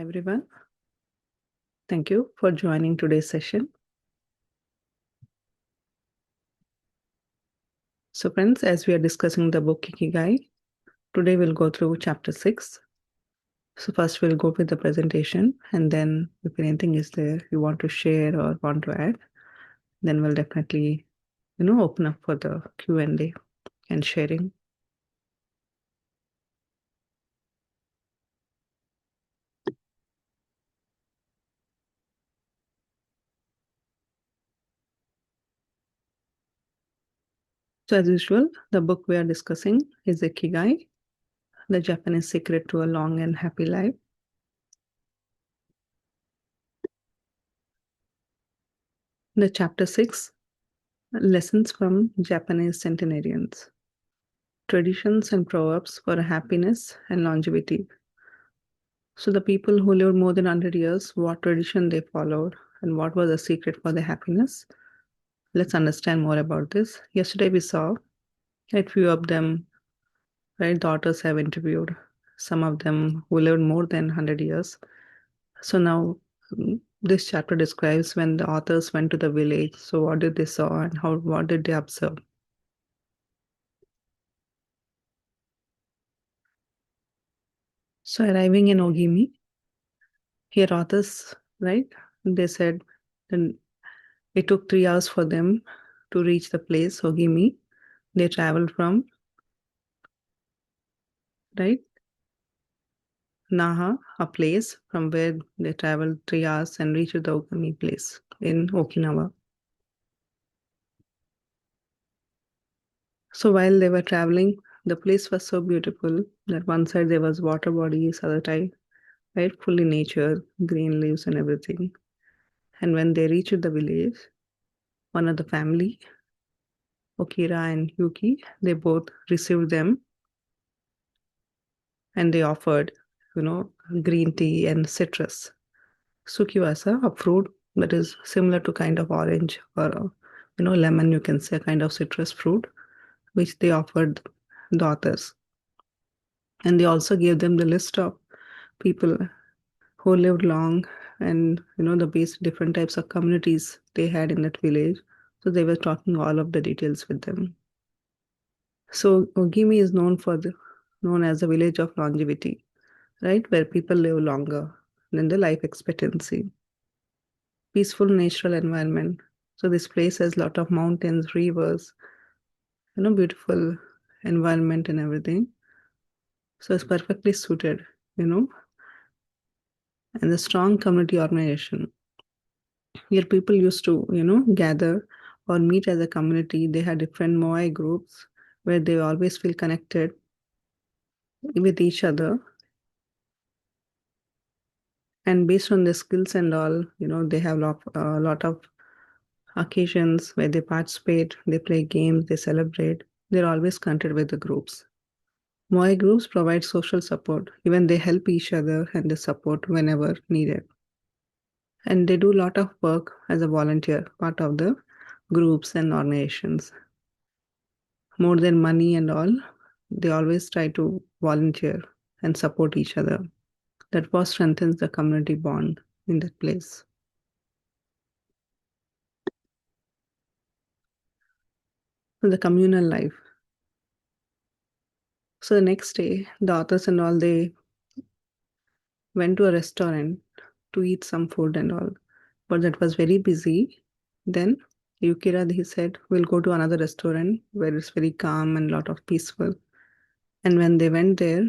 everyone. Thank you for joining today's session. So friends, as we are discussing the book IKIGAI, today we'll go through chapter 6. So first we'll go with the presentation, and then if anything is there you want to share or want to add, then we'll definitely, open up for the Q&A and sharing. So as usual, the book we are discussing is Ikigai, the Japanese secret to a long and happy life. The chapter 6, lessons from Japanese centenarians. Traditions and proverbs for happiness and longevity. So the people who lived more than 100 years, what tradition they followed and what was the secret for their happiness. Let's understand more about this. Yesterday we saw that few of them, right, daughters have interviewed some of them who lived more than 100 years. So now this chapter describes when the authors went to the village. So what did they saw and what did they observe? So arriving in Ogimi, here authors, right, they said then it took 3 hours for them to reach the place, Ogimi. They traveled from, right, Naha, a place from where they traveled 3 hours and reached the Ogimi place in Okinawa. So while they were traveling, the place was so beautiful that one side there was water bodies, other side, right, fully nature, green leaves and everything. And when they reached the village, one of the family, Okira and Yuki, they both received them and they offered, green tea and citrus. Sukiwasa, a fruit that is similar to kind of orange or, lemon, you can say, a kind of citrus fruit, which they offered the authors. And they also gave them the list of people who lived long and, the base different types of communities they had in that village. So they were talking all of the details with them. So Ogimi is known as the village of longevity, right? Where people live longer than the life expectancy. Peaceful natural environment. So this place has a lot of mountains, rivers, beautiful environment and everything. So it's perfectly suited, and the strong community organization. Here people used to, gather or meet as a community. They had different Moai groups where they always feel connected with each other. And based on their skills and all, they have a lot of occasions where they participate, they play games, they celebrate. They're always connected with the groups. Moai groups provide social support. Even they help each other and they support whenever needed. And they do a lot of work as a volunteer, part of the groups and organizations. More than money and all, they always try to volunteer and support each other. That was strengthens the community bond in that place. So the communal life. So the next day, the authors and all, they went to a restaurant to eat some food and all. But that was very busy. Then Yukira, he said, we'll go to another restaurant where it's very calm and a lot of peaceful. And when they went there,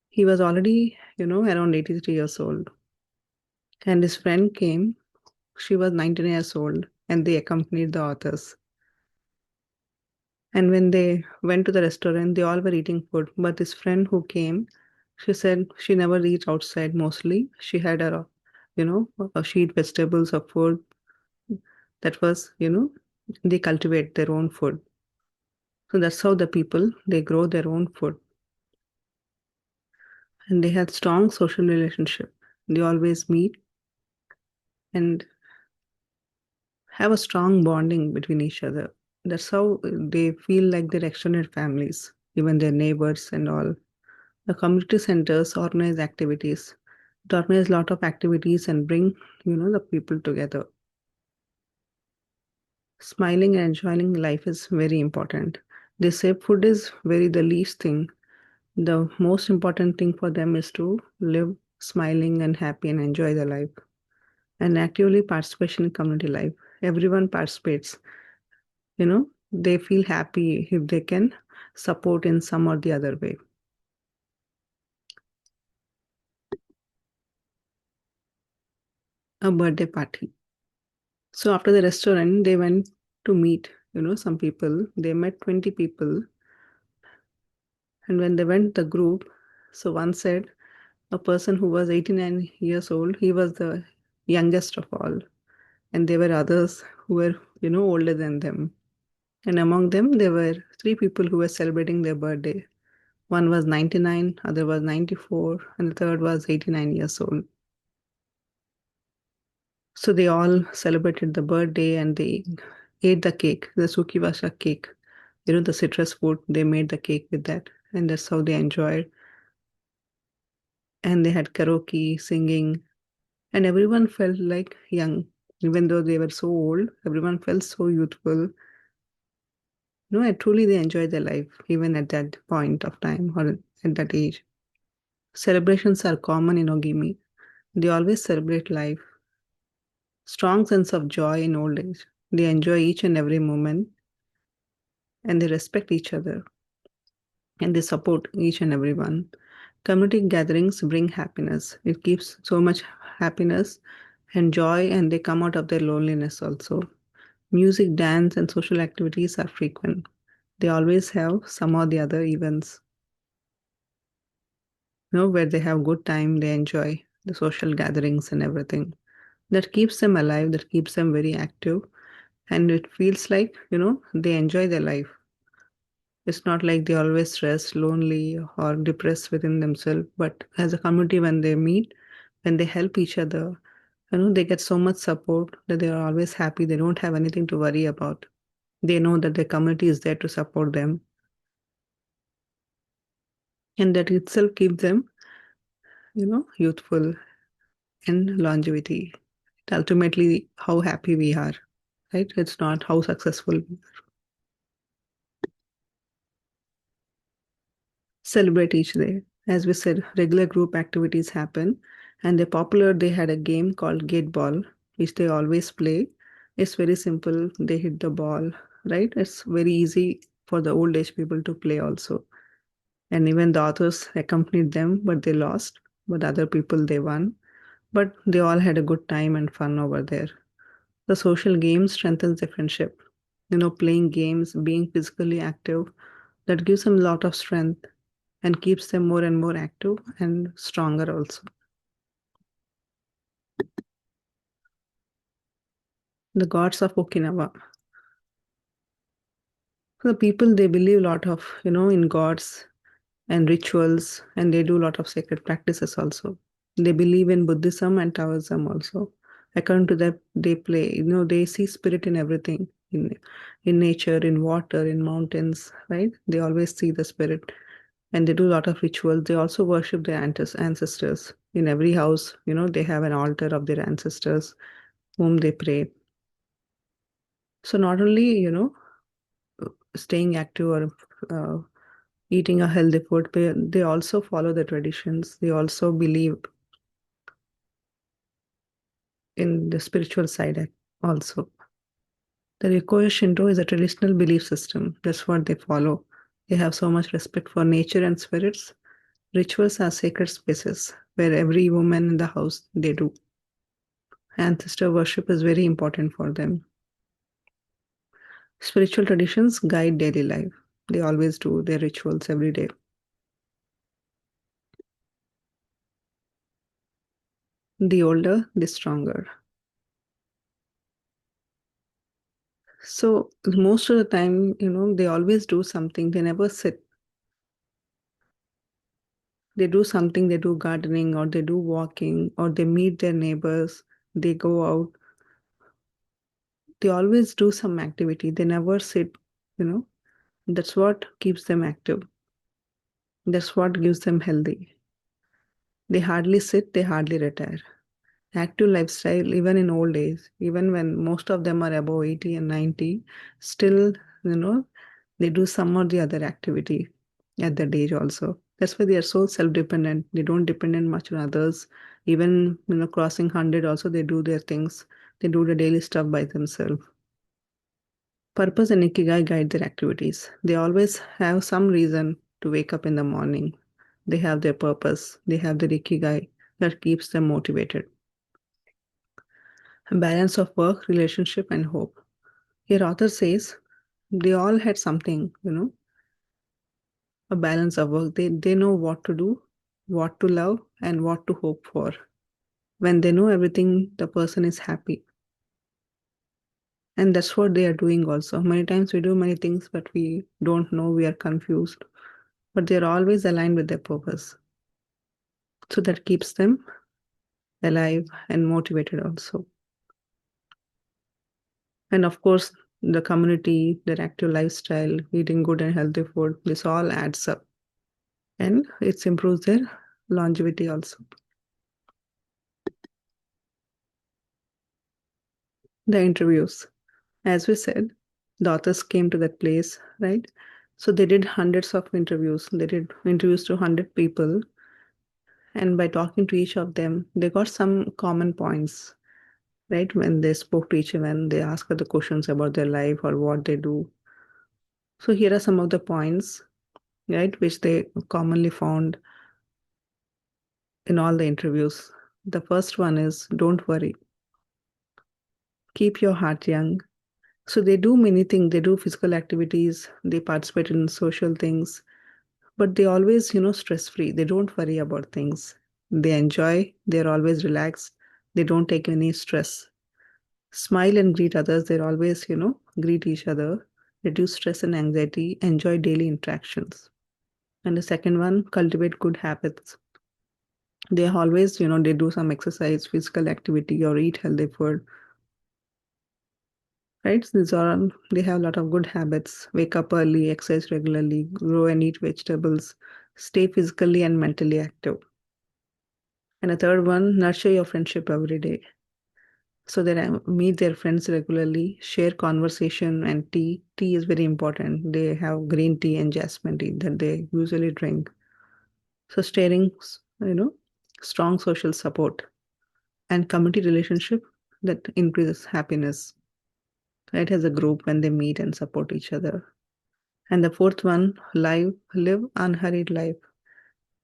he was already, around 83 years old. And his friend came, she was 19 years old, and they accompanied the authors. And when they went to the restaurant, they all were eating food. But this friend who came, she said she never eats outside mostly. She had she eat vegetables or food that was, they cultivate their own food. So that's how the people, they grow their own food. And they had strong social relationship. They always meet and have a strong bonding between each other. That's how they feel like they're extended families, even their neighbors and all. The community centers organize activities. To organize a lot of activities and bring, the people together. Smiling and enjoying life is very important. They say food is very the least thing. The most important thing for them is to live smiling and happy and enjoy their life. And actively participation in community life. Everyone participates. They feel happy if they can support in some or the other way. A birthday party. So after the restaurant, they went to meet, some people. They met 20 people. And when they went the group, so one said a person who was 89 years old, he was the youngest of all. And there were others who were, older than them. And among them, there were three people who were celebrating their birthday. One was 99, other was 94, and the third was 89 years old. So they all celebrated the birthday and they ate the cake, the sukiwasha cake. The citrus fruit, they made the cake with that. And that's how they enjoyed. And they had karaoke, singing, and everyone felt like young. Even though they were so old, everyone felt so youthful. And truly they enjoyed their life, even at that point of time or at that age. Celebrations are common in Ogimi. They always celebrate life. Strong sense of joy in old age. They enjoy each and every moment and they respect each other and they support each and everyone. Community gatherings bring happiness. It gives so much happiness and joy, and they come out of their loneliness also. Music, dance, and social activities are frequent. They always have some or the other events, where they have good time, they enjoy the social gatherings and everything. That keeps them alive, that keeps them very active, and it feels like, they enjoy their life. It's not like they always stressed, lonely, or depressed within themselves, but as a community, when they meet, when they help each other, they get so much support that they are always happy. They don't have anything to worry about. They know that the community is there to support them, and that itself keeps them, youthful and longevity. Ultimately, how happy we are, right? It's not how successful. Celebrate each day. As we said, regular group activities happen, and they had a game called Gate Ball, which they always play. It's very simple. They hit the ball, right? It's very easy for the old age people to play also. And even the authors accompanied them, but they lost. But other people they won. But they all had a good time and fun over there. The social games strengthens the friendship. Playing games, being physically active, that gives them a lot of strength and keeps them more and more active and stronger also. The gods of Okinawa. So the people they believe a lot of, in gods and rituals, and they do a lot of sacred practices also. They believe in Buddhism and Taoism also. According to that, they play, they see spirit in everything, in nature, in water, in mountains, right? They always see the spirit and they do a lot of rituals. They also worship their ancestors. In every house, they have an altar of their ancestors whom they pray. So not only, staying active or eating a healthy food, but they also follow the traditions. They also believe in the spiritual side also. The Ryokuyo Shinto is a traditional belief system. That's what they follow. They have so much respect for nature and spirits. Rituals are sacred spaces where every woman in the house they do. Ancestor worship is very important for them. Spiritual traditions guide daily life. They always do their rituals every day. The older, the stronger. So most of the time, they always do something. They never sit. They do something, they do gardening or they do walking or they meet their neighbors, they go out. They always do some activity. They never sit, you know. That's what keeps them active. That's what gives them healthy. They hardly sit, they hardly retire. Active lifestyle, even in old age, even when most of them are above 80 and 90, still, you know, they do some or the other activity at that age also. That's why they are so self-dependent. They don't depend on much on others. Even, crossing 100 also, they do their things. They do the daily stuff by themselves. Purpose and Ikigai guide their activities. They always have some reason to wake up in the morning. They have their purpose. They have their Ikigai that keeps them motivated. A balance of work, relationship, and hope. Here, author says they all had something, a balance of work. They know what to do, what to love, and what to hope for. When they know everything, the person is happy. And that's what they are doing also. Many times we do many things, but we don't know, we are confused. But they're always aligned with their purpose. So that keeps them alive and motivated also. And of course, the community, their active lifestyle, eating good and healthy food, this all adds up. And it improves their longevity also. The interviews. As we said, the authors came to that place, right? So they did hundreds of interviews. They did interviews to 100 people. And by talking to each of them, they got some common points, right? When they spoke to each other, they asked the questions about their life or what they do. So here are some of the points, right, which they commonly found in all the interviews. The first one is don't worry, keep your heart young. So they do many things, they do physical activities, they participate in social things, but they always, stress free. They don't worry about things. They enjoy, they're always relaxed, they don't take any stress. Smile and greet others, they're always, greet each other, reduce stress and anxiety, enjoy daily interactions. And the second one, cultivate good habits. They always, they do some exercise, physical activity, or eat healthy food, right? So these are, they have a lot of good habits. Wake up early, exercise regularly, grow and eat vegetables, stay physically and mentally active. And the third one, nurture your friendship every day. So they meet their friends regularly, share conversation and tea. Tea is very important. They have green tea and jasmine tea that they usually drink. So sharing, you know, strong social support and community relationship that increases happiness, right? As a group when they meet and support each other. And the fourth one, live unhurried life.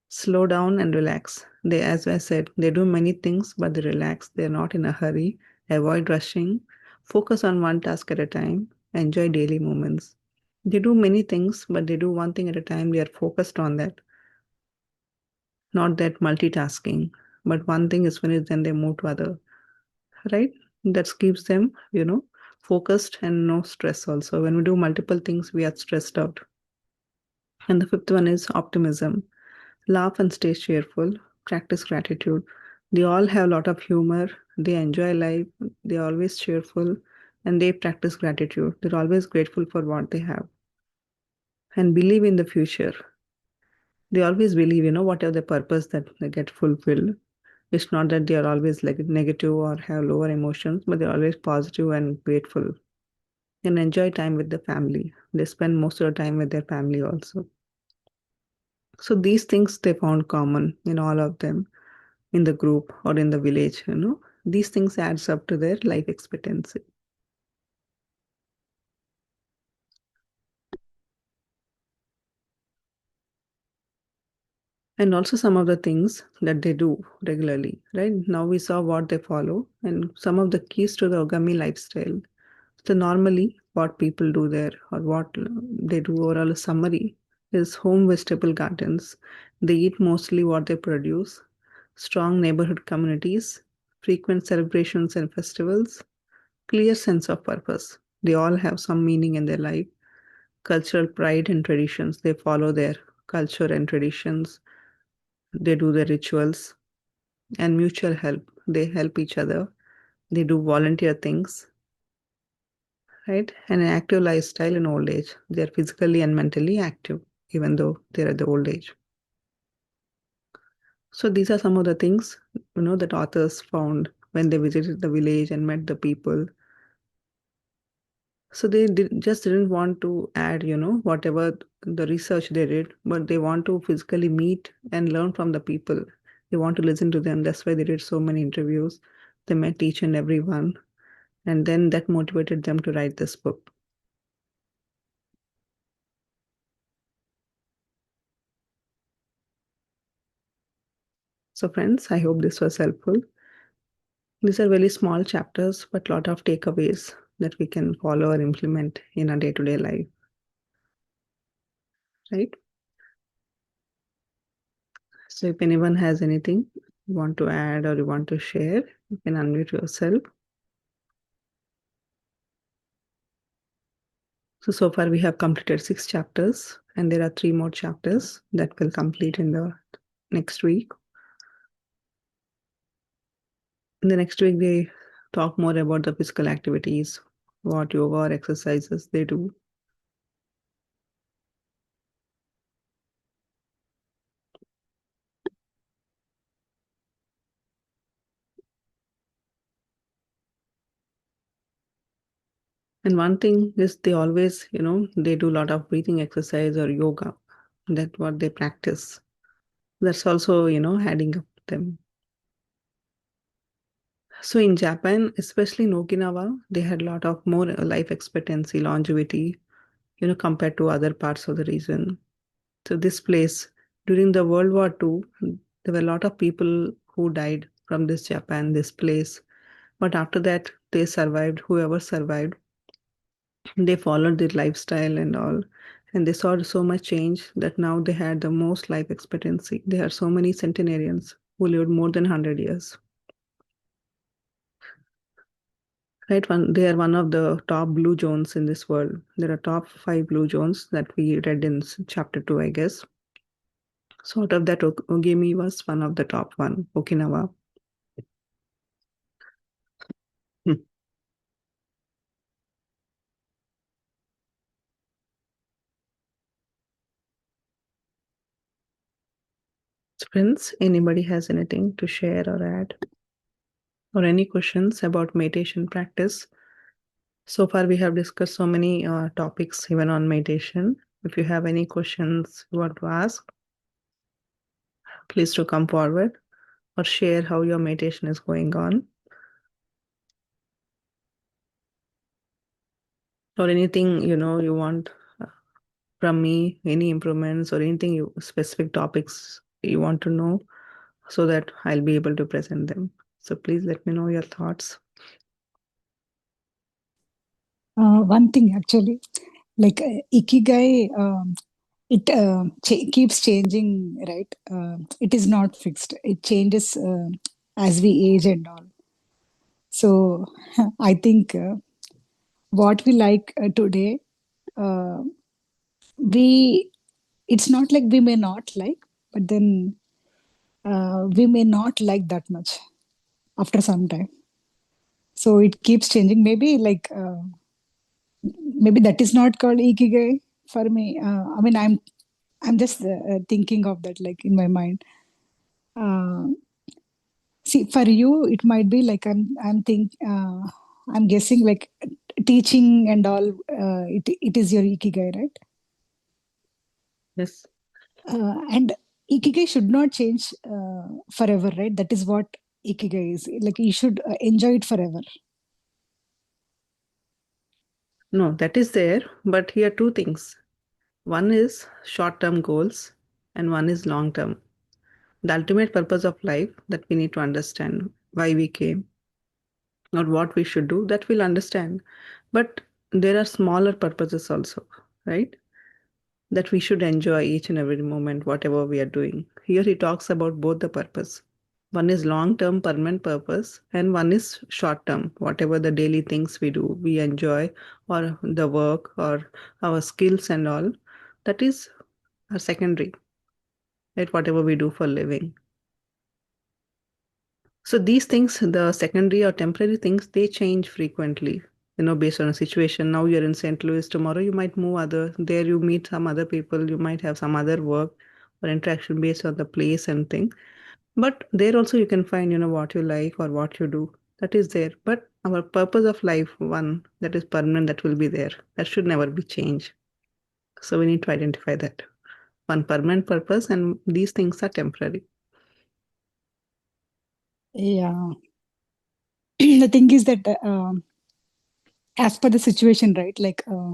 Slow down and relax. They, as I said, they do many things, but they relax. They're not in a hurry. Avoid rushing. Focus on one task at a time. Enjoy daily moments. They do many things, but they do one thing at a time. They are focused on that. Not that multitasking, but one thing is finished, then they move to other, right? That keeps them, focused and no stress also. When we do multiple things, we are stressed out. And the fifth one is optimism. Laugh and stay cheerful. Practice gratitude. They all have a lot of humor. They enjoy life. They're always cheerful and they practice gratitude. They're always grateful for what they have and believe in the future. They always believe, whatever the purpose that they get fulfilled. It's not that they are always like negative or have lower emotions, but they're always positive and grateful and enjoy time with the family. They spend most of the time with their family also. So these things they found common in all of them in the group or in the village, these things adds up to their life expectancy. And also some of the things that they do regularly, right? Now we saw what they follow and some of the keys to the Ogami lifestyle. So normally what people do there or what they do overall a summary is home vegetable gardens. They eat mostly what they produce, strong neighborhood communities, frequent celebrations and festivals, clear sense of purpose. They all have some meaning in their life. Cultural pride and traditions. They follow their culture and traditions. They do their rituals and mutual help. They help each other. They do volunteer things, right? And an active lifestyle in old age. They're physically and mentally active, even though they're at the old age. So these are some of the things, that authors found when they visited the village and met the people. So they just didn't want to add, whatever the research they did, but they want to physically meet and learn from the people. They want to listen to them. That's why they did so many interviews. They met each and every one. And then that motivated them to write this book. So friends, I hope this was helpful. These are very small chapters, but a lot of takeaways that we can follow or implement in our day-to-day life, right? So if anyone has anything you want to add or you want to share, you can unmute yourself. So far we have completed 6 chapters and there are 3 more chapters that will complete in the next week. In the next week, they talk more about the physical activities, what yoga or exercises they do. And one thing is they always, they do a lot of breathing exercise or yoga. That's what they practice. That's also, adding up to them. So in Japan, especially in Okinawa, they had a lot of more life expectancy, longevity, compared to other parts of the region. So this place, during the World War II, there were a lot of people who died from this Japan, this place. But after that, they survived, whoever survived, they followed their lifestyle and all. And they saw so much change that now they had the most life expectancy. There are so many centenarians who lived more than 100 years. Right, they are one of the top blue zones in this world. There are top 5 blue zones that we read in chapter 2, I guess. So out of that, Ogimi was one of the top one, Okinawa. Hmm. Friends, anybody has anything to share or add? Or any questions about meditation practice? So far, we have discussed so many topics even on meditation. If you have any questions you want to ask, please to come forward or share how your meditation is going on. Or anything, you want from me, any improvements or anything specific topics you want to know so that I'll be able to present them. So please let me know your thoughts. One thing actually, like Ikigai, it keeps changing, right? It is not fixed. It changes as we age and all. So I think what we like today, uh, we it's not like we may not like, but then we may not like that much after some time. So it keeps changing. Maybe maybe that is not called ikigai for me. I mean, I'm just thinking of that like in my mind. Uh, See, for you, it might be like I'm guessing like teaching and all. It is your ikigai, right? Yes. And ikigai should not change forever, right? That is what ikigai is. Like you should enjoy it forever. No, that is there. But here two things. One is short-term goals and one is long-term. The ultimate purpose of life that we need to understand why we came or what we should do, that we'll understand. But there are smaller purposes also, right? That we should enjoy each and every moment, whatever we are doing. Here he talks about both the purpose. One is long-term permanent purpose and one is short-term, whatever the daily things we do, we enjoy or the work or our skills and all. That is a secondary, right? Whatever we do for living. So these things, the secondary or temporary things, they change frequently, based on a situation. Now you're in St. Louis, tomorrow you might move there you meet some other people, you might have some other work or interaction based on the place and thing. But there also you can find, what you like or what you do. That is there. But our purpose of life, one that is permanent, that will be there. That should never be changed. So we need to identify that. One permanent purpose, and these things are temporary. Yeah. The thing is that as per the situation, right? Like uh,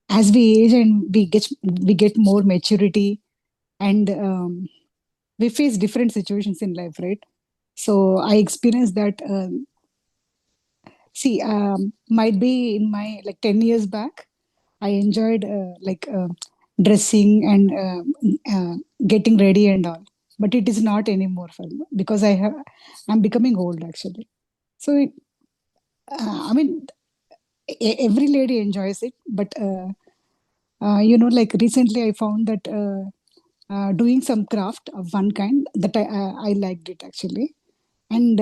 as we age and we get more maturity, and we face different situations in life, right? So I experienced that. See, might be in my like 10 years back, I enjoyed dressing and getting ready and all. But it is not anymore for me because I'm becoming old actually. So, I mean, every lady enjoys it, but like recently I found that doing some craft of one kind that I liked it actually, and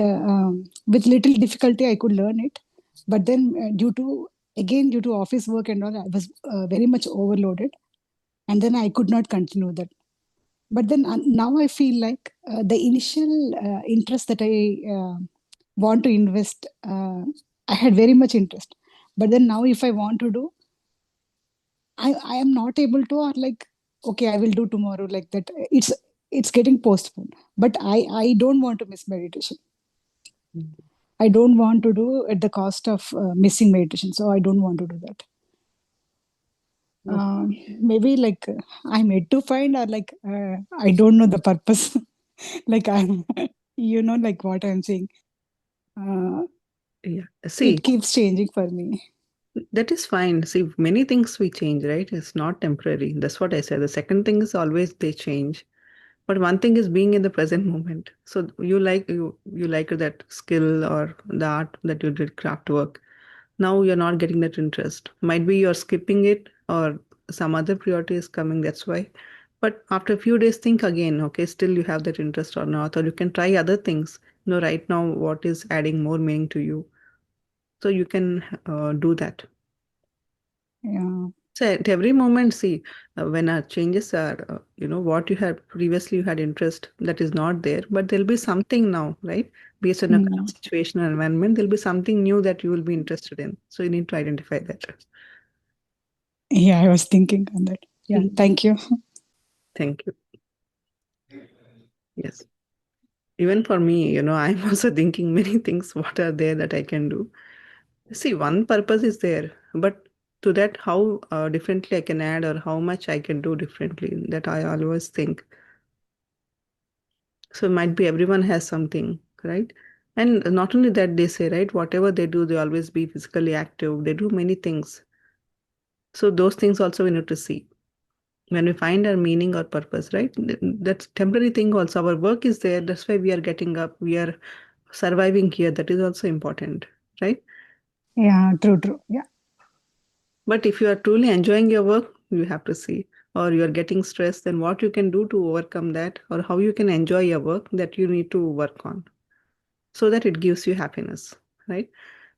with little difficulty I could learn it, but then due to office work and all, I was very much overloaded, and then I could not continue that. But then now I feel like the initial interest that I want to invest, I had very much interest, but then now if I want to do, I am not able to, or like, okay, I will do tomorrow, like that. It's getting postponed. But I don't want to miss meditation. Mm. I don't want to do at the cost of missing meditation. So I don't want to do that. Okay. Maybe like I'm yet to find, or like I don't know the purpose. Like I'm, like what I'm saying. Uh, Yeah. it See, keeps changing for me. that is fine. See, many things we change, right? It's not temporary. That's what I said. The second thing is always they change. But one thing is being in the present moment. So you like that skill or the art that you did craft work. Now you're not getting that interest. Might be you're skipping it or some other priority is coming. That's why. But after a few days, think again. Okay, still you have that interest or not, or you can try other things. Right now, what is adding more meaning to you? So you can do that. Yeah. So at every moment, see, when our changes are, what you had previously you had interest that is not there, but there'll be something now, right? Based on a kind of Mm. situation or environment, there'll be something new that you will be interested in. So you need to identify that. Yeah, I was thinking on that. Yeah, Mhm. thank you. Thank you. Yes. Even for me, I'm also thinking many things, what are there that I can do. See, one purpose is there, but to that, how differently I can add or how much I can do differently, that I always think. So it might be everyone has something, right? And not only that, they say, right, whatever they do, they always be physically active. They do many things. So those things also we need to see. When we find our meaning or purpose, right? That's temporary thing also. Our work is there. That's why we are getting up. We are surviving here. That is also important, right? Yeah, true, true. Yeah. But if you are truly enjoying your work, you have to see. Or you are getting stressed, then what you can do to overcome that, or how you can enjoy your work that you need to work on, so that it gives you happiness, right?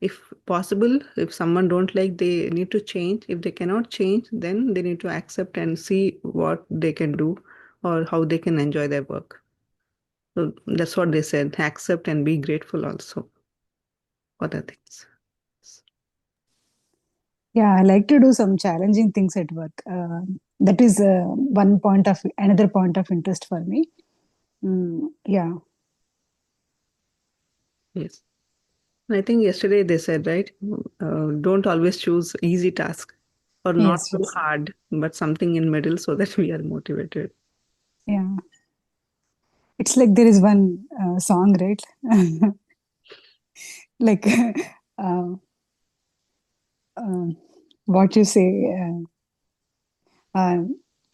If possible, if someone don't like, they need to change. If they cannot change, then they need to accept and see what they can do or how they can enjoy their work. So that's what they said, accept and be grateful also for the things. Yeah, I like to do some challenging things at work. That is another point of interest for me. Yeah. Yes. And I think yesterday they said, right, don't always choose easy task or not Yes, too yes. hard, but something in middle so that we are motivated. Yeah. It's like there is one song, right? Like, uh, um, what you say. Uh,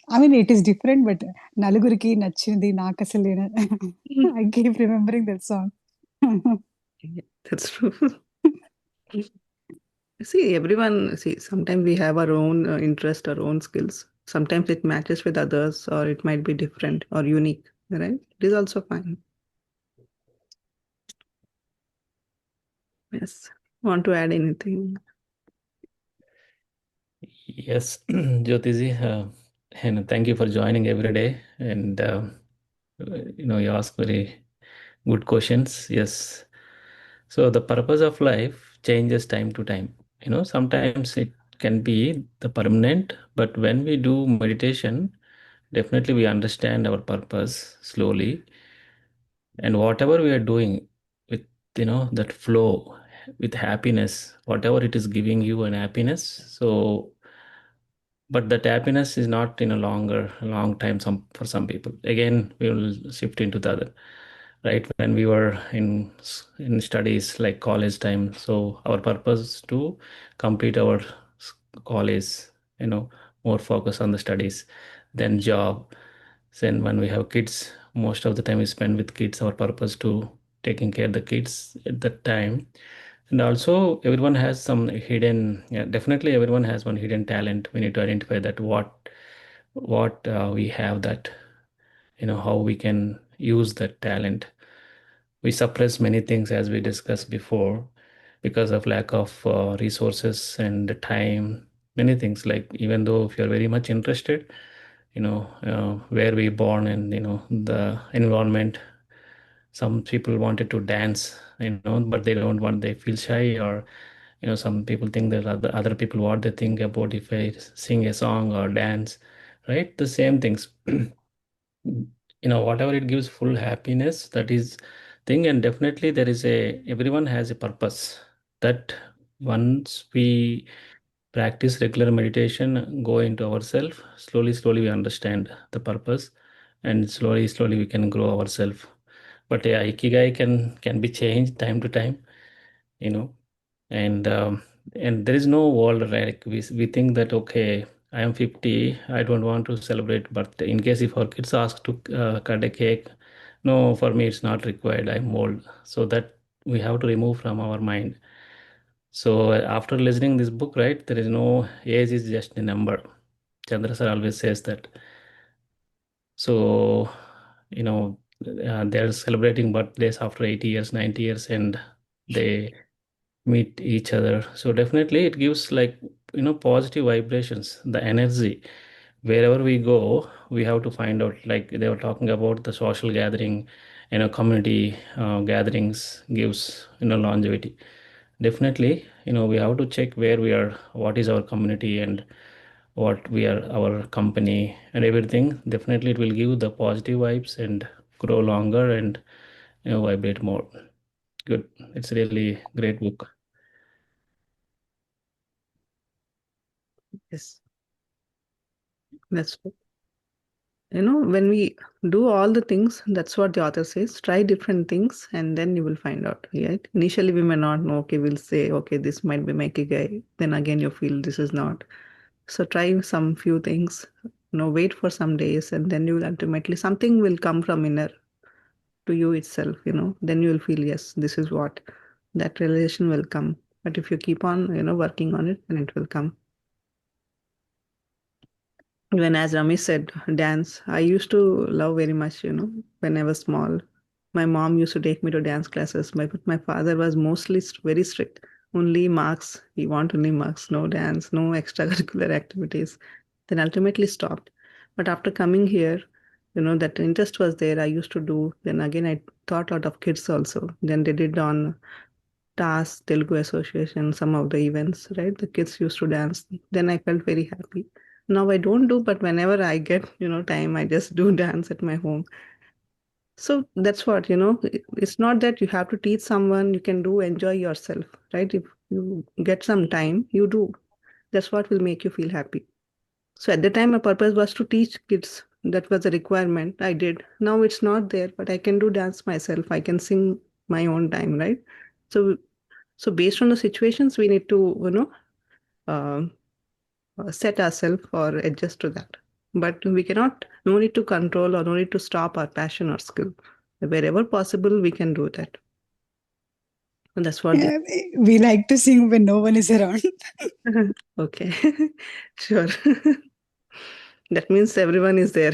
I mean, it is different, but Naluguriki Nachindi Nakasalena. I keep remembering that song. Yeah, that's true. See, everyone, see, sometimes we have our own interest, our own skills. Sometimes it matches with others, or it might be different or unique, right? It is also fine. Yes. Want to add anything? Yes, Jyotiji, and thank you for joining every day. And You ask very good questions. Yes. So the purpose of life changes time to time. Sometimes it can be the permanent, but when we do meditation, definitely we understand our purpose slowly. And whatever we are doing with, that flow with happiness, whatever it is giving you an happiness. So but that happiness is not in a long time for some people. Again, we will shift into the other, right? When we were in studies like college time, so our purpose to complete our college, you know more focus on the studies, then job. Then when we have kids, most of the time we spend with kids, our purpose to taking care of the kids at that time. And also, everyone has some hidden, yeah, definitely everyone has one hidden talent. We need to identify that what we have, that, how we can use that talent. We suppress many things, as we discussed before, because of lack of resources and time. Many things, like, even though if you're very much interested, where we born, and the environment. Some people wanted to dance, but they don't want, they feel shy, or some people think that other people, what they think about if I sing a song or dance, right? The same things. Whatever it gives full happiness, that is thing. And definitely there is everyone has a purpose, that once we practice regular meditation, go into ourselves, slowly we understand the purpose, and slowly we can grow ourselves. But yeah, ikigai can be changed time to time, you know and there is no world, right? Like, we think that, okay, I am 50, I don't want to celebrate birthday. In case if our kids ask to cut a cake, no, for me it's not required, I'm old. So that we have to remove from our mind. So after listening this book, right, there is no age, is just a number. Chandra sir always says that. So, they're celebrating birthdays after 80 years, 90 years, and they meet each other. So definitely it gives, like, positive vibrations, the energy. Wherever we go, we have to find out, like they were talking about the social gathering, community gatherings gives, longevity. Definitely, we have to check where we are, what is our community, and what we are, our company, and everything. Definitely, it will give the positive vibes and grow longer, and vibrate more. Good. It's really great book. Yes, that's true. When we do all the things, that's what the author says, try different things and then you will find out, right? Initially, we may not know, okay, we'll say, okay, this might be my ikigai. Then again, you feel this is not. So try some few things, wait for some days and then you will ultimately, something will come from inner to you itself, then you will feel, yes, this is what, that realization will come. But if you keep on, working on it, then it will come. When, as Ramesh said, dance, I used to love very much, when I was small. My mom used to take me to dance classes, but my father was mostly very strict. Only marks. He want only marks, no dance, no extracurricular activities. Then ultimately stopped. But after coming here, that interest was there. I used to do. Then again, I taught a lot of kids also. Then they did on TAS, Telugu Association, some of the events, right? The kids used to dance. Then I felt very happy. Now I don't do, but whenever I get, time, I just do dance at my home. So that's what, it's not that you have to teach someone, you can do, enjoy yourself, right? If you get some time, you do. That's what will make you feel happy. So at the time, my purpose was to teach kids. That was a requirement. I did. Now it's not there, but I can do dance myself. I can sing my own time, right? So so based on the situations, we need to, um, set ourselves or adjust to that. But we cannot, no need to control or no need to stop our passion or skill. Wherever possible, we can do that. And that's what the. Yeah, we like to sing when no one is around. Okay, sure. That means everyone is there.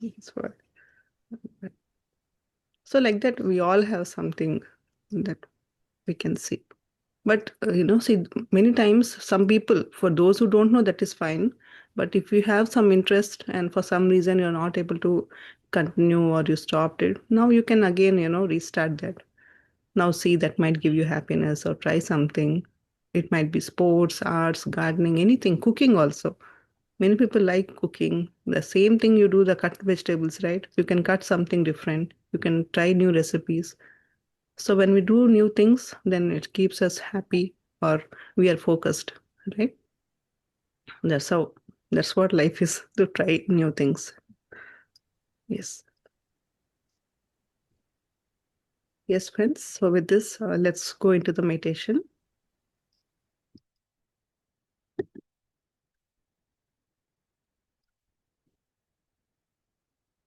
That's what. So like that, we all have something that we can see. But see, many times some people, for those who don't know, that is fine. But if you have some interest and for some reason you're not able to continue or you stopped it, now you can again, restart that. Now see, that might give you happiness, or try something. It might be sports, arts, gardening, anything, cooking also. Many people like cooking. The same thing you do, the cut vegetables, right? You can cut something different. You can try new recipes. So when we do new things, then it keeps us happy, or we are focused, right? That's how, that's what life is, to try new things. Yes. Yes, friends. So with this, let's go into the meditation.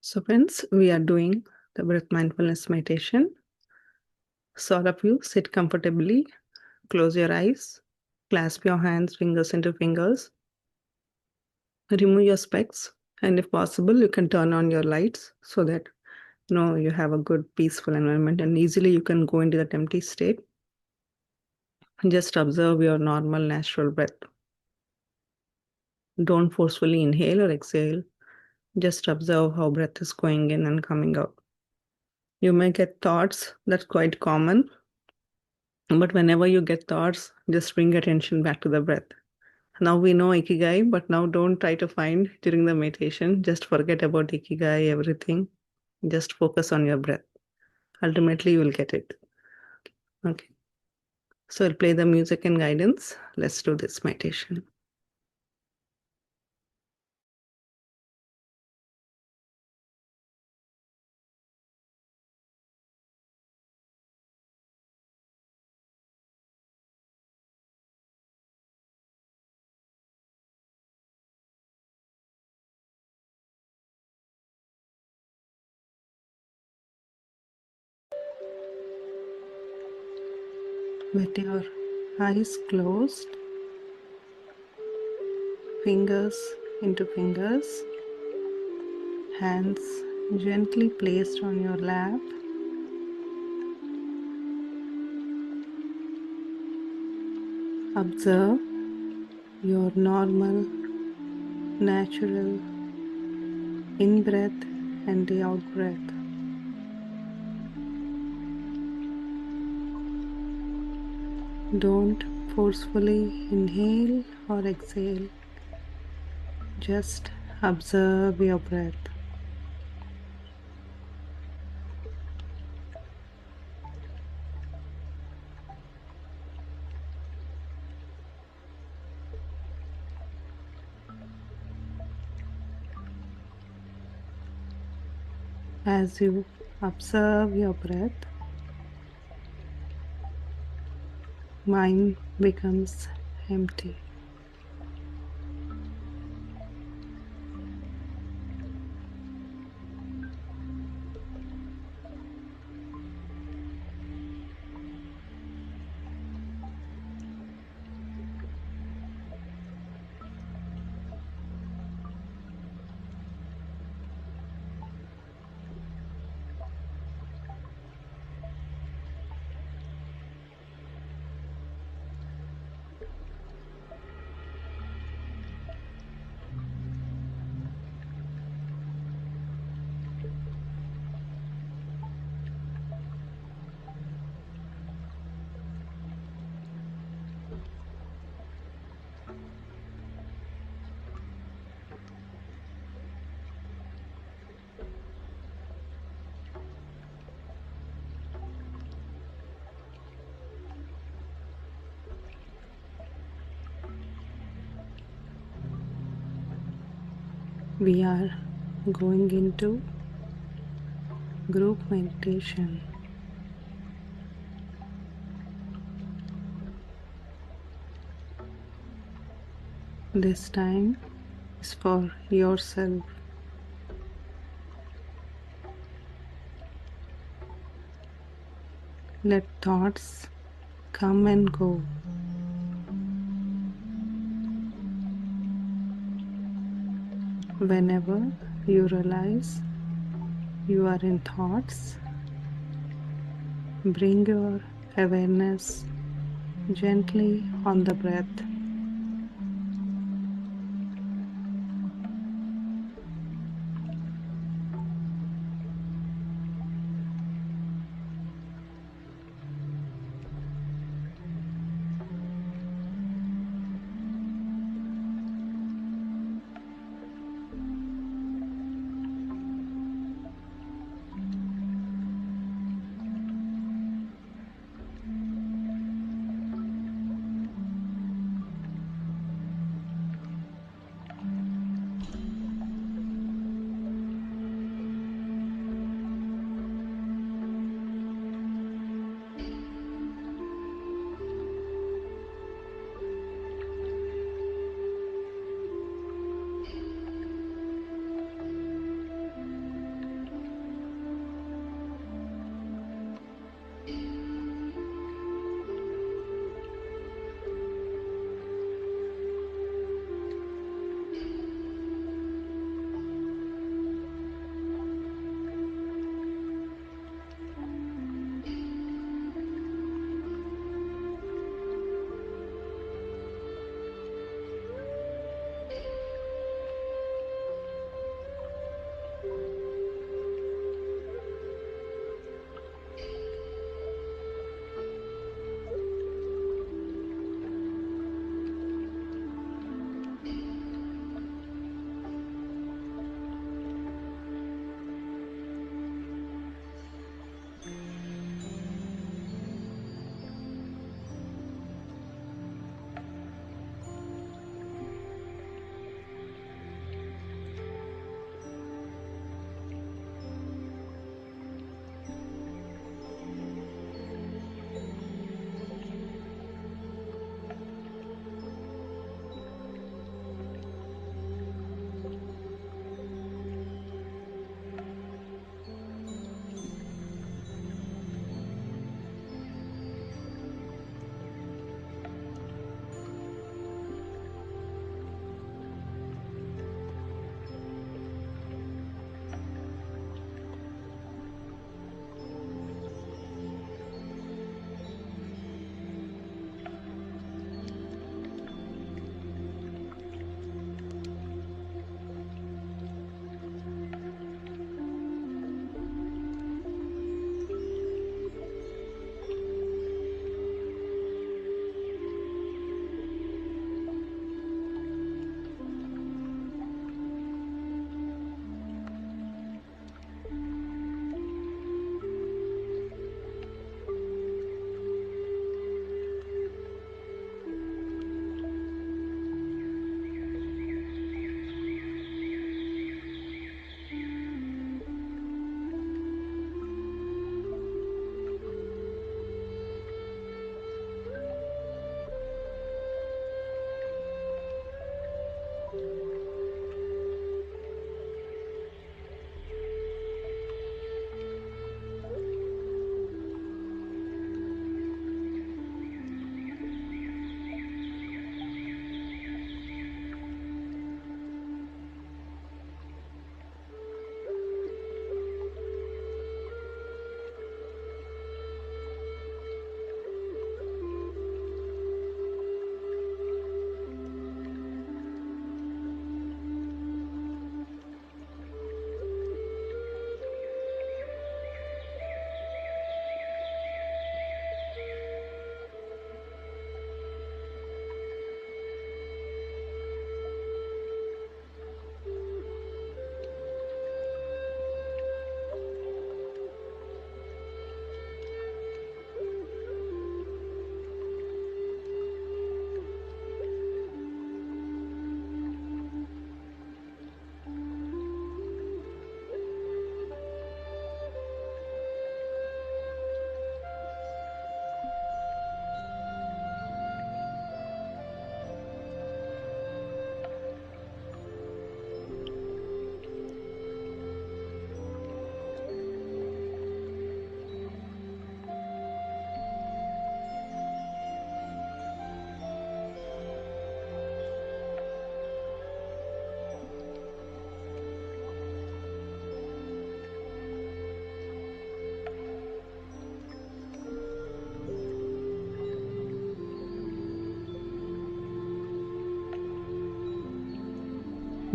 So friends, we are doing the breath mindfulness meditation. So all of you sit comfortably, close your eyes, clasp your hands, fingers into fingers, remove your specs, and if possible, you can turn on your lights so that you have a good peaceful environment, and easily you can go into that empty state. Just observe your normal natural breath. Don't forcefully inhale or exhale. Just observe how breath is going in and coming out. You may get thoughts, that's quite common. But whenever you get thoughts, just bring attention back to the breath. Now we know Ikigai, but now don't try to find during the meditation. Just forget about Ikigai, everything. Just focus on your breath. Ultimately, you will get it. Okay. So I'll play the music and guidance. Let's do this meditation. With your eyes closed, fingers into fingers, hands gently placed on your lap, observe your normal, natural in-breath and the out-breath. Don't forcefully inhale or exhale. Just observe your breath. As you observe your breath, mind becomes empty. We are going into group meditation. This time is for yourself. Let thoughts come and go. Whenever you realize you are in thoughts, bring your awareness gently on the breath.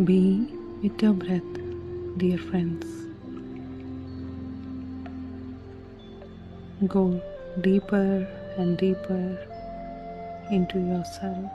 Be with your breath, dear friends. Go deeper and deeper into yourself.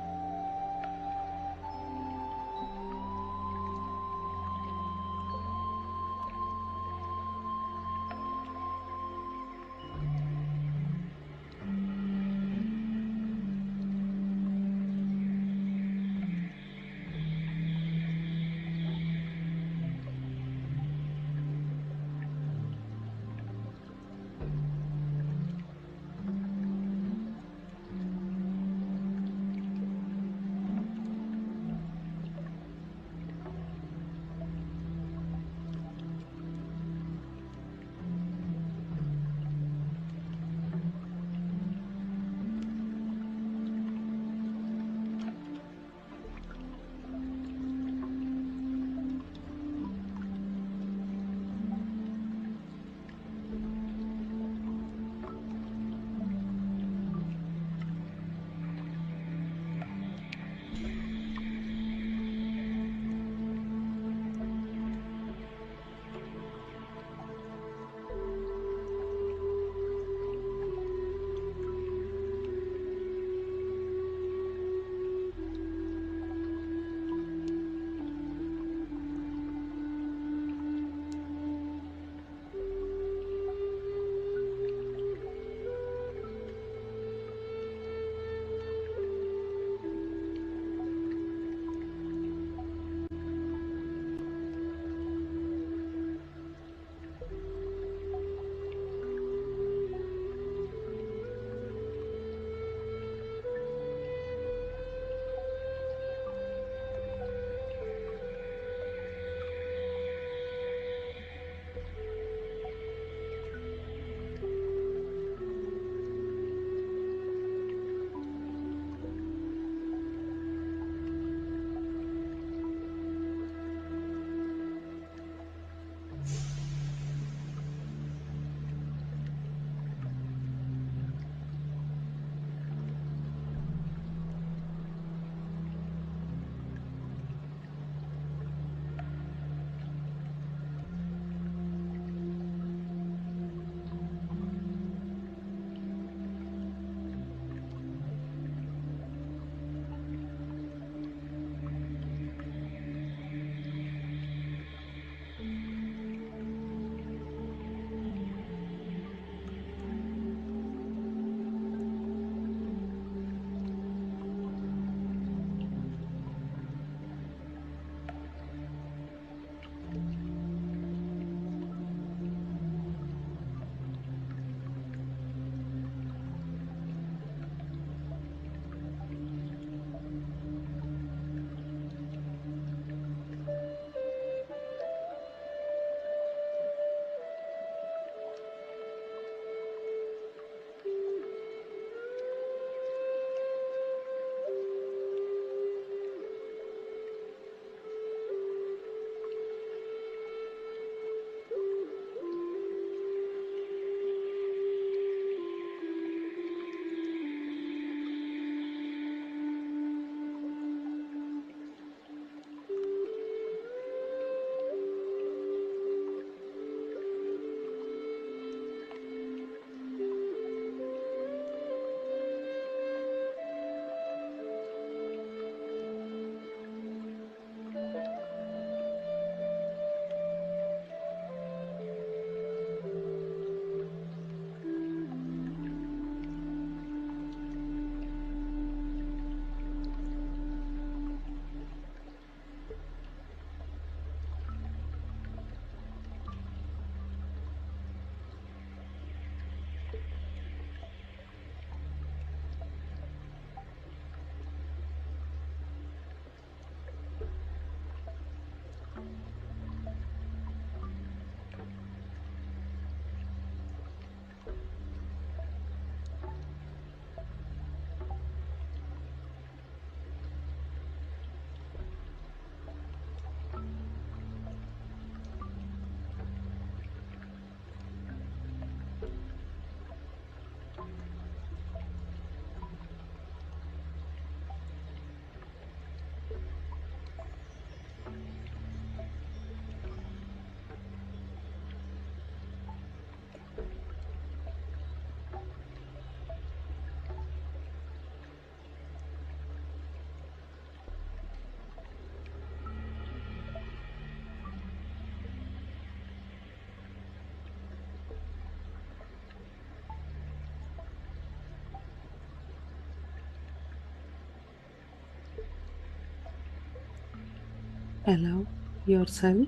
Allow yourself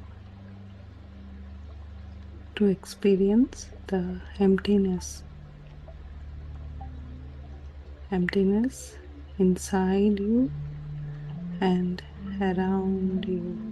to experience the emptiness inside you and around you.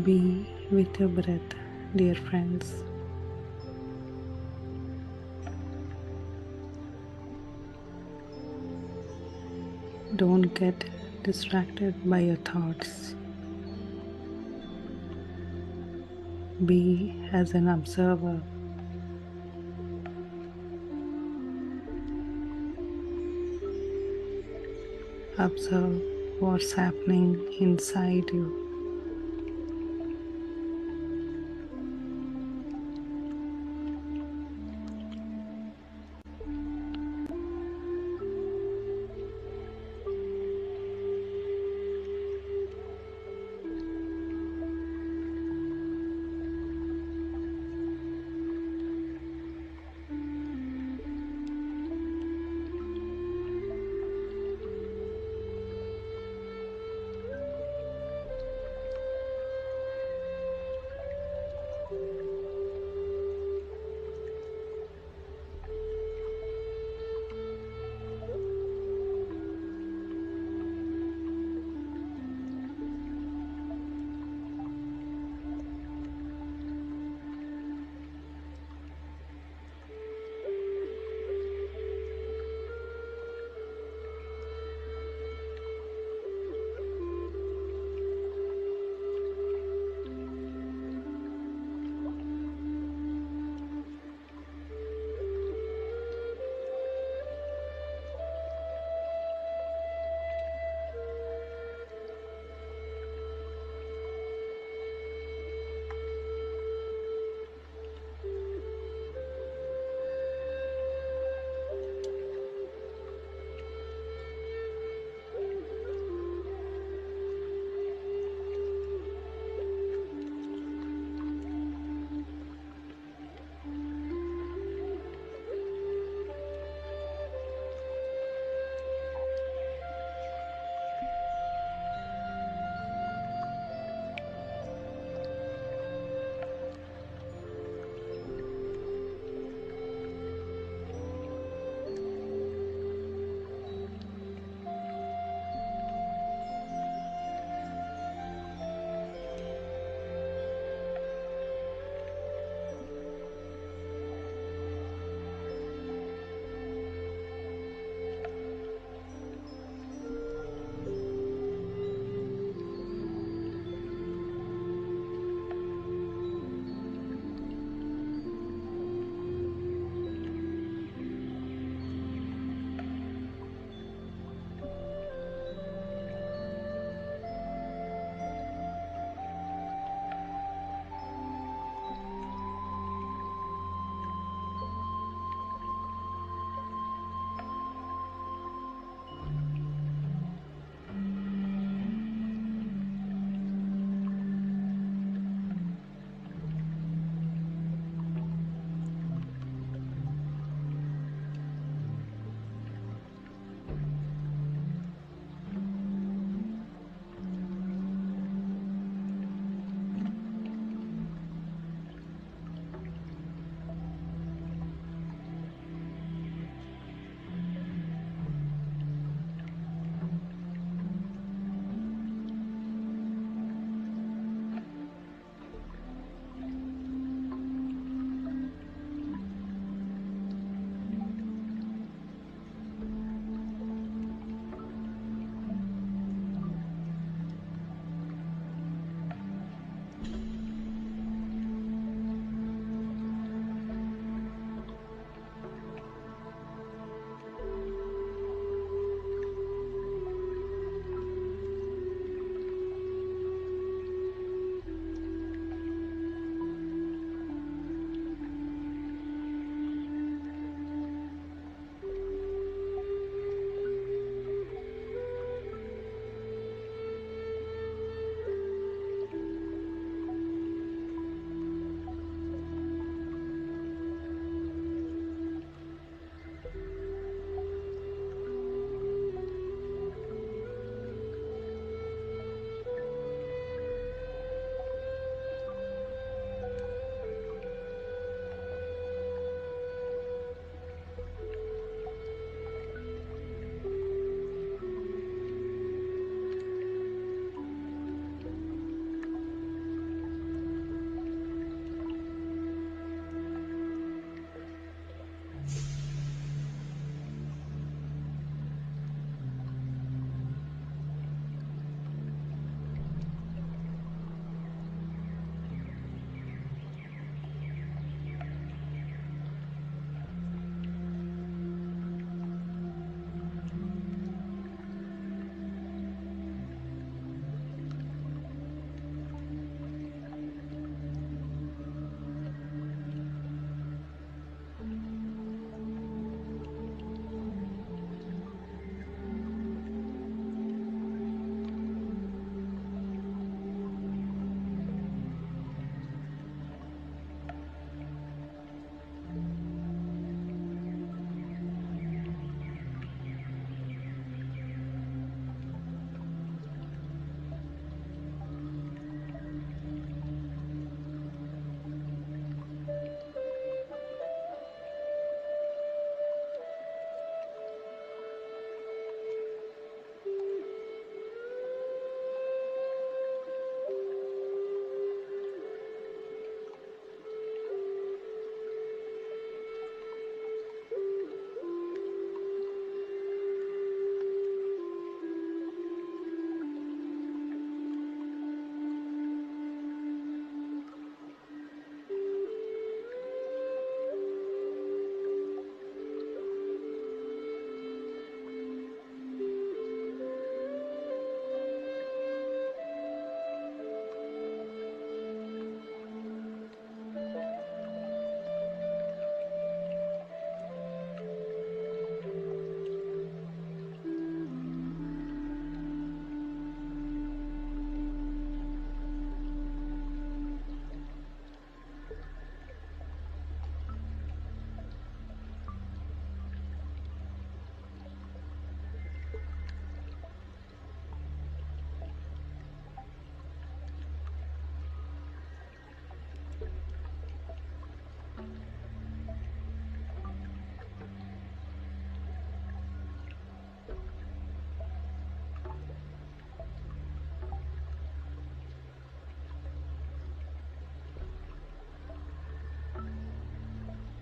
Be with your breath, dear friends. Don't get distracted by your thoughts. Be as an observer. Observe what's happening inside you.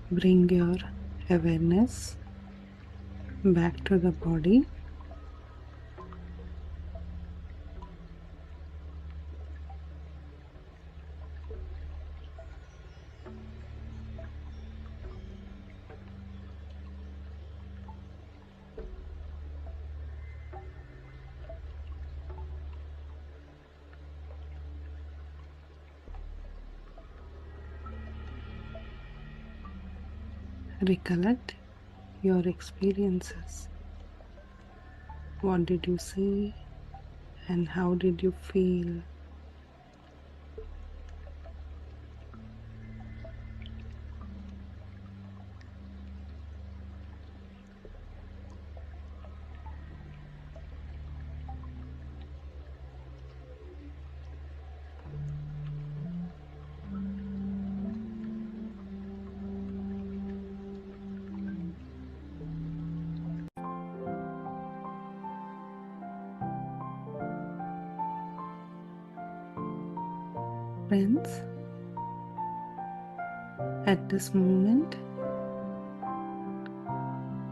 Bring your awareness back to the body. Recollect your experiences. What did you see and how did you feel? Friends, at this moment,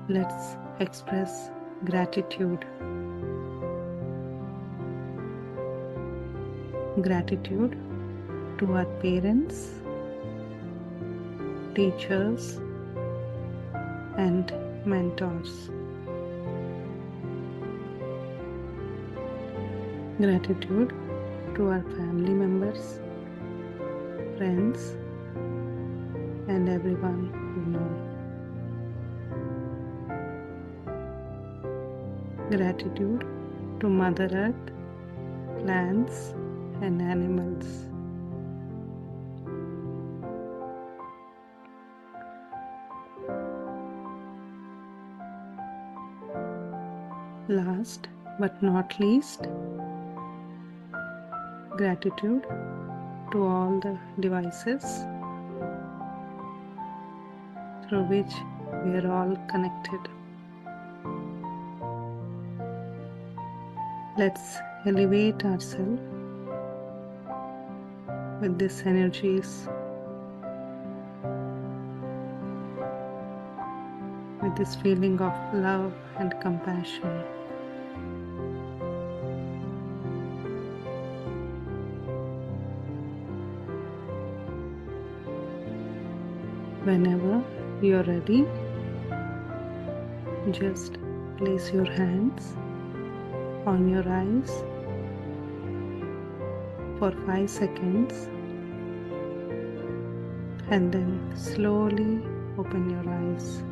let's express gratitude. Gratitude to our parents, teachers, and mentors. Gratitude to our family members, friends, and everyone we know. Gratitude to Mother Earth, plants, and animals. Last but not least, gratitude to all the devices through which we are all connected. Let's elevate ourselves with these energies, with this feeling of love and compassion. Whenever you're ready, just place your hands on your eyes for 5 seconds and then slowly open your eyes.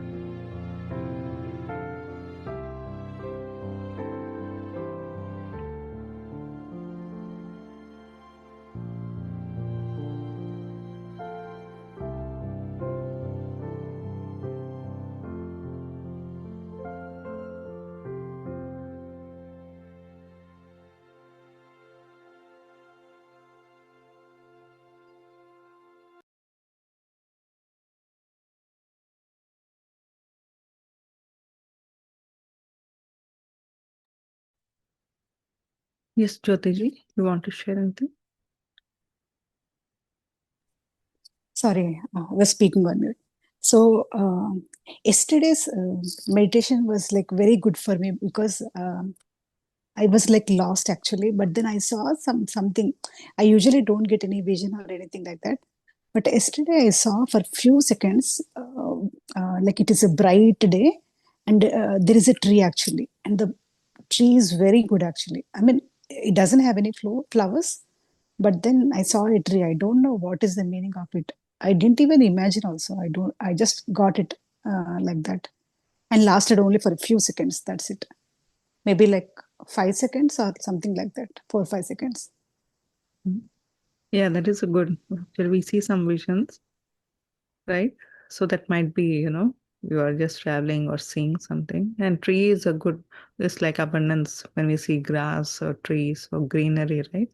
Yes, Jyotiji, you want to share anything? Sorry, I was speaking on mute. So yesterday's meditation was like very good for me because I was like lost actually, but then I saw something. I usually don't get any vision or anything like that, but yesterday I saw for few seconds, like it is a bright day, and there is a tree actually, and the tree is very good actually. I mean, it doesn't have any flowers, but then I saw a tree. I don't know what is the meaning of it. I didn't even imagine. Also, I don't. I just got it like that, and lasted only for a few seconds. That's it. Maybe like 5 seconds or something like that. 4 or 5 seconds. Yeah, that is a good. Shall we see some visions, right? So that might be, you are just traveling or seeing something. And tree is a good, it's like abundance when we see grass or trees or greenery, right?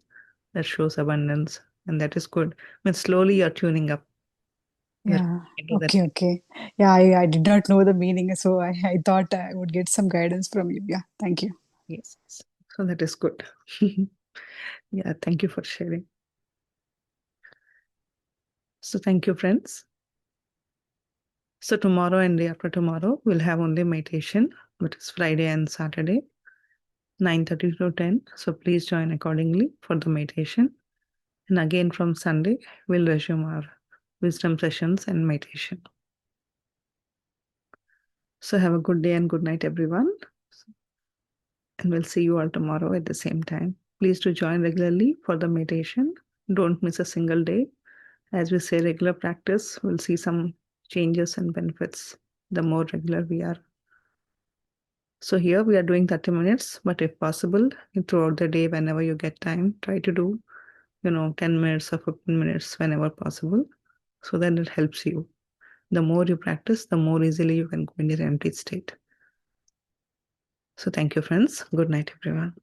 That shows abundance. And that is good. When slowly you're tuning up. That Yeah. you do that. Okay. Okay. Yeah. I did not know the meaning, so I thought I would get some guidance from you. Yeah. Thank you. Yes. So that is good. Yeah, thank you for sharing. So thank you, friends. So tomorrow and day after tomorrow, we'll have only meditation, which is Friday and Saturday, 9:30 to 10. So please join accordingly for the meditation. And again from Sunday, we'll resume our wisdom sessions and meditation. So have a good day and good night, everyone. And we'll see you all tomorrow at the same time. Please do join regularly for the meditation. Don't miss a single day. As we say, regular practice, we'll see some changes and benefits the more regular we are. So here we are doing 30 minutes, but if possible, throughout the day, whenever you get time, try to do, 10 minutes or 15 minutes whenever possible. So then it helps you. The more you practice, the more easily you can go in your empty state. So thank you, friends. Good night, everyone.